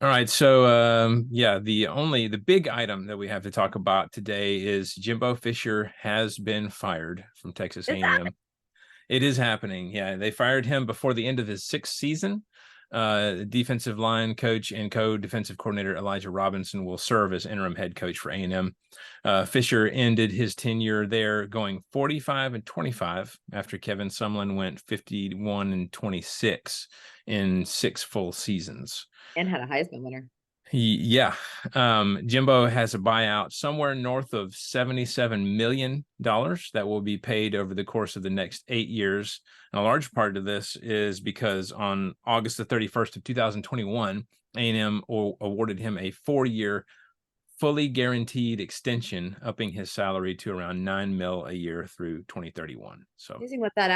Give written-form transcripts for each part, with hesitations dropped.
All right, so yeah, the big item that we have to talk about today is Jimbo Fisher has been fired from Texas Is that A&M. It is happening. Yeah, they fired him before the end of his sixth season. Defensive line coach and co-defensive coordinator Elijah Robinson will serve as interim head coach for A&M. Fisher ended his tenure there going 45-25 after Kevin Sumlin went 51-26 in 6 full seasons. and had a Heisman winner? Yeah. Jimbo has a buyout somewhere north of $77 million that will be paid over the course of the next 8 years. And a large part of this is because on August the 31st of 2021, A&M awarded him a 4-year fully guaranteed extension, upping his salary to around 9 mil a year through 2031. So Amazing what that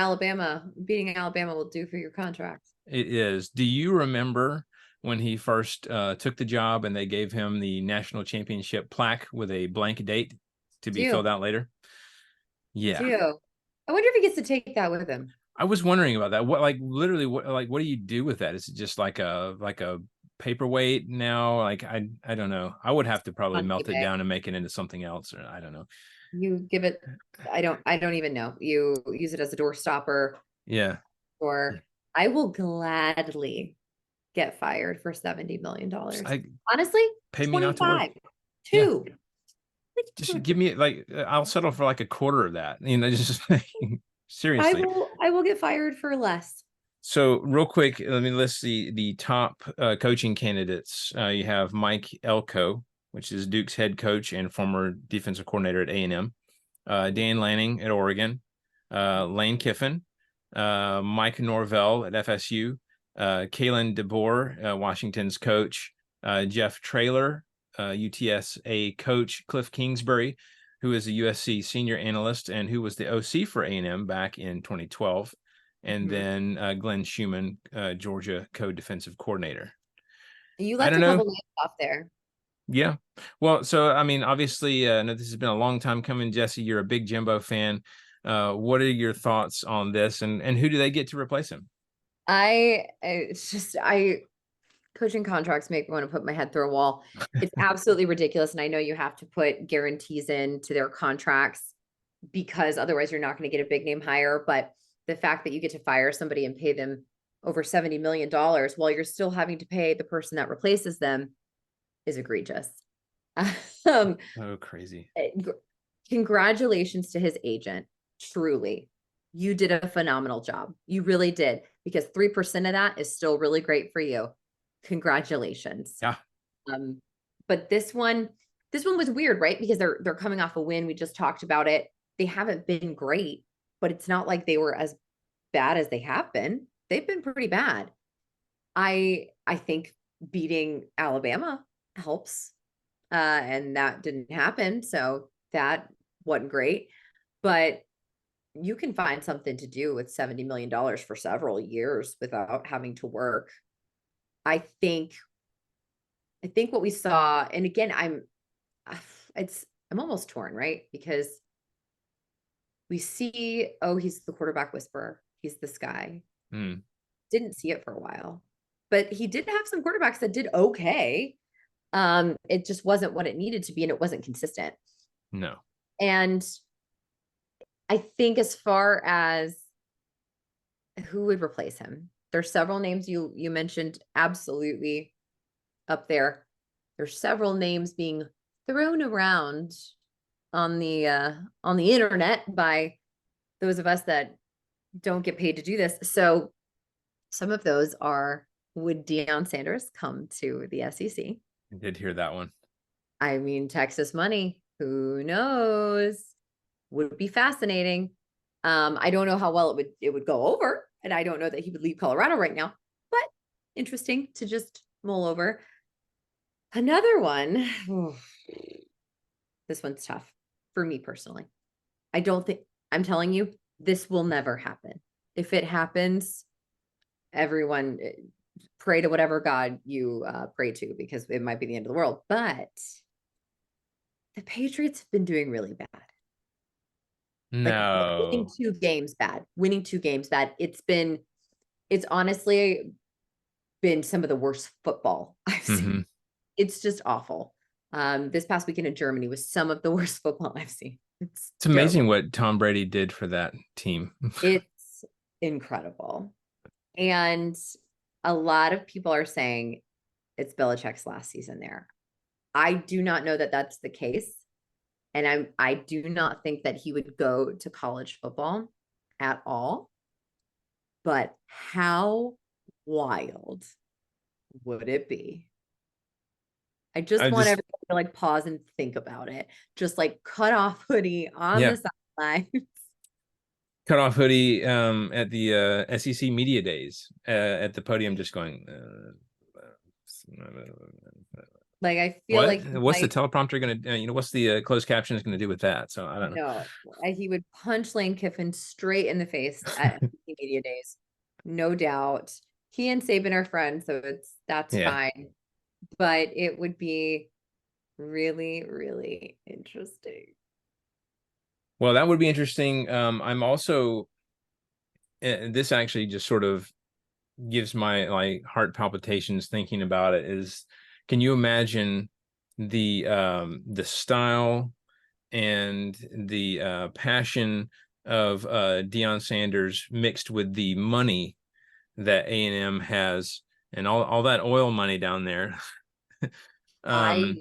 beating Alabama will do for your contract. it is. Do you remember when he first took the job and they gave him the national championship plaque with a blank date to be Do, filled out later? Yeah. do. I wonder if he gets to take that with him I was wondering about that. What, like, literally, what do you do with that? Is it just like a paperweight now? Like, I don't know. I would have to probably on melt it eBay. down and make it into something else, or I don't know. You give it, I don't even know. You use it as a door stopper, Yeah. or I will gladly get fired for $70 million. I Honestly, pay me not to work. 25, Yeah. two. Just give me like I'll settle for like a quarter of that. Just I seriously. will, I will get fired for less. So real quick, let me list the top coaching candidates. You have Mike Elko, which is Duke's head coach and former defensive coordinator at A&M. Dan Lanning at Oregon. Lane Kiffin. Mike Norvell at FSU. Kalen DeBoer, Washington's coach. Jeff Traylor, UTSA coach. Cliff Kingsbury, who is a USC senior analyst and who was the OC for A&M back in 2012. And Mhm. then Glenn Schumann, Georgia co-defensive coordinator. You I left don't a know. couple names off there. Yeah. Well, so I mean, obviously, no, this has been a long time coming. Jesse, you're a big Jimbo fan. What are your thoughts on this, and who do they get to replace him? It's just, coaching contracts make me want to put my head through a wall. It's absolutely ridiculous. And I know you have to put guarantees into their contracts because otherwise you're not going to get a big name hire. But the fact that you get to fire somebody and pay them over $70 million while you're still having to pay the person that replaces them is egregious. um, Oh, crazy. Congratulations to his agent. Truly, you did a phenomenal job. You really did, because 3% of that is still really great for you. Congratulations. Yeah. Um, but this one was weird, right? Because they're coming off a win. We just talked about it. They haven't been great, but it's not like they were as bad as they have been. They've been pretty bad. I think beating Alabama helps. And that didn't happen. So that wasn't great. But you can find something to do with $70 million for several years without having to work. I think I think what we saw, and again, I'm almost torn, right? Because we see, oh, he's the quarterback whisperer. He's this guy. Hmm. Didn't see it for a while. But he did have some quarterbacks that did okay. It just wasn't what it needed to be, and it wasn't consistent. No. And I think as far as who would replace him, there's several names you mentioned absolutely up there. There's several names being thrown around on the internet by those of us that don't get paid to do this. So some of those are, would Deion Sanders come to the SEC? I did hear that one. I mean, Texas money, who knows? Would be fascinating. I don't know how well it would go over, and I don't know that he would leave Colorado right now, but interesting to just mull over. Another one, this one's tough for me personally. I don't think, I'm telling you, this will never happen. If it happens, everyone pray to whatever God you pray to, because it might be the end of the world. But the Patriots have been doing really bad. Like winning No. 2 games bad, winning 2 games bad. It's honestly, been some of the worst football I've Mm-hmm. seen. It's just awful. This past weekend in Germany was some of the worst football I've seen. It's It's amazing terrible. what Tom Brady did for that team. It's incredible. And a lot of people are saying it's Belichick's last season there. I do not know that that's the case. And I do not think that he would go to college football at all. But how wild would it be? I just I want just everybody to like pause and think about it. Just like cut off hoodie on yeah, the sideline. cut off hoodie at the SEC media days at the podium, just going. Like I feel What? like he What's the might teleprompter going to? What's the closed caption going to do with that? So I don't know. no, he would punch Lane Kiffin straight in the face at SEC media days, no doubt. He and Saban are friends, so that's Yeah. fine. But it would be really, really interesting. Well, that would be interesting. I'm also. This actually just sort of gives my like heart palpitations thinking about it. Is can you imagine the style and the passion of Deion Sanders mixed with the money that A&M has and all that oil money down there. I um,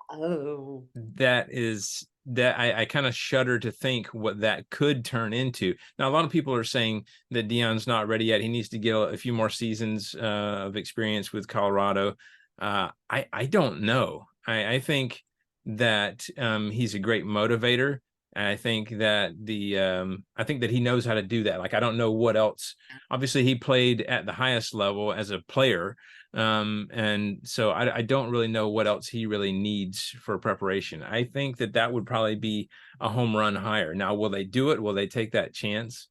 oh that is that I kind of shudder to think what that could turn into. Now, a lot of people are saying that Deion's not ready yet. He needs to get a few more seasons of experience with Colorado. I don't know. I think that he's a great motivator. And I think that he knows how to do that. Like I don't know what else. Obviously, he played at the highest level as a player, and so I don't really know what else he really needs for preparation. I think that that would probably be a home run hire. Now, will they do it? Will they take that chance?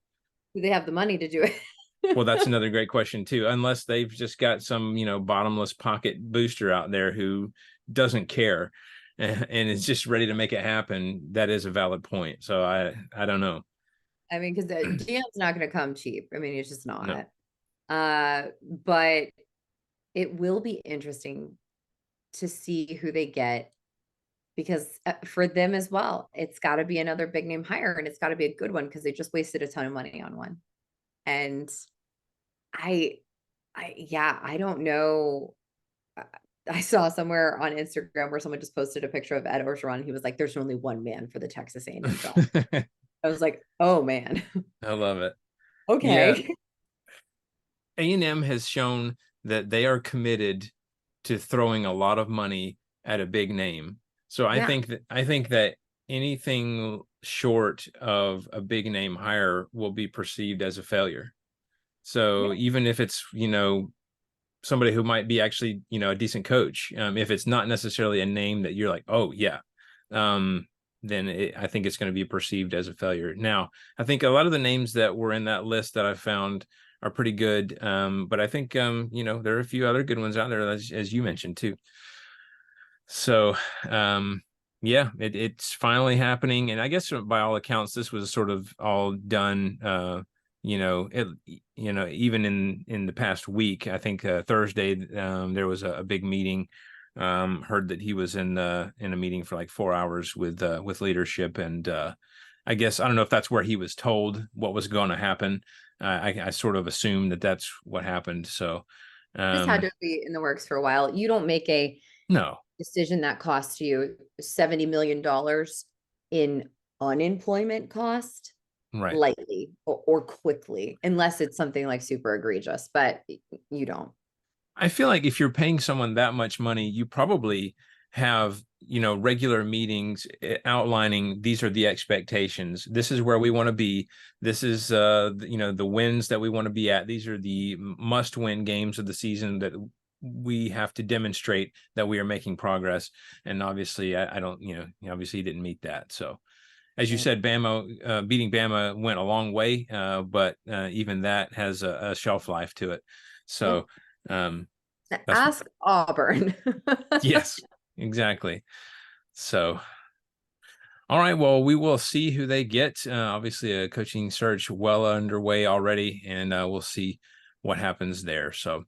do they have the money to do Well, that's it? another great question too. Unless they've just got some, bottomless pocket booster out there who doesn't care and is just ready to make it happen. That is a valid point. So I don't know. I mean, because Deion's not going to come cheap. I mean, it's just No. not. But it will be interesting to see who they get because for them as well, it's got to be another big name hire and it's got to be a good one because they just wasted a ton of money on one. And I, yeah, I don't know. I saw somewhere on Instagram where someone just posted a picture of Ed Orgeron. And he was like, "There's only one man for the Texas A&M job." I was like, "Oh man, I love it. Yeah, okay." A&M has shown that they are committed to throwing a lot of money at a big name. So Yeah, I think that anything short of a big name hire will be perceived as a failure. yeah. So even if it's, somebody who might be actually, a decent coach, if it's not necessarily a name that you're like, oh yeah, um, then I think it's going to be perceived as a failure. Now, I think a lot of the names that were in that list that I found are pretty good. But I think, there are a few other good ones out there, as you mentioned too. So, yeah, it's finally happening. And I guess by all accounts, this was sort of all done, it, even in the past week. I think Thursday, there was a big meeting. Heard that he was in a meeting for like 4 hours with leadership. And I guess, I don't know if that's where he was told what was going to happen. I sort of assumed that that's what happened. So, This had um, to be in the works for a while. You don't make a no, decision that costs you $70 million in unemployment cost right. lightly or quickly, unless it's something like super egregious, but you don't. I feel like if you're paying someone that much money, you probably have, regular meetings outlining these are the expectations. This is where we want to be. This is, the wins that we want to be at. These are the must win games of the season that we have to demonstrate that we are making progress. And obviously, I don't, obviously he didn't meet that. So, as you Yeah. said, Bama beating Bama went a long way, but even that has a shelf life to it. Yeah. So, um, that's Ask Auburn. yes, exactly. So, all right. Well, we will see who they get. Obviously, a coaching search well underway already, and we'll see what happens there. So,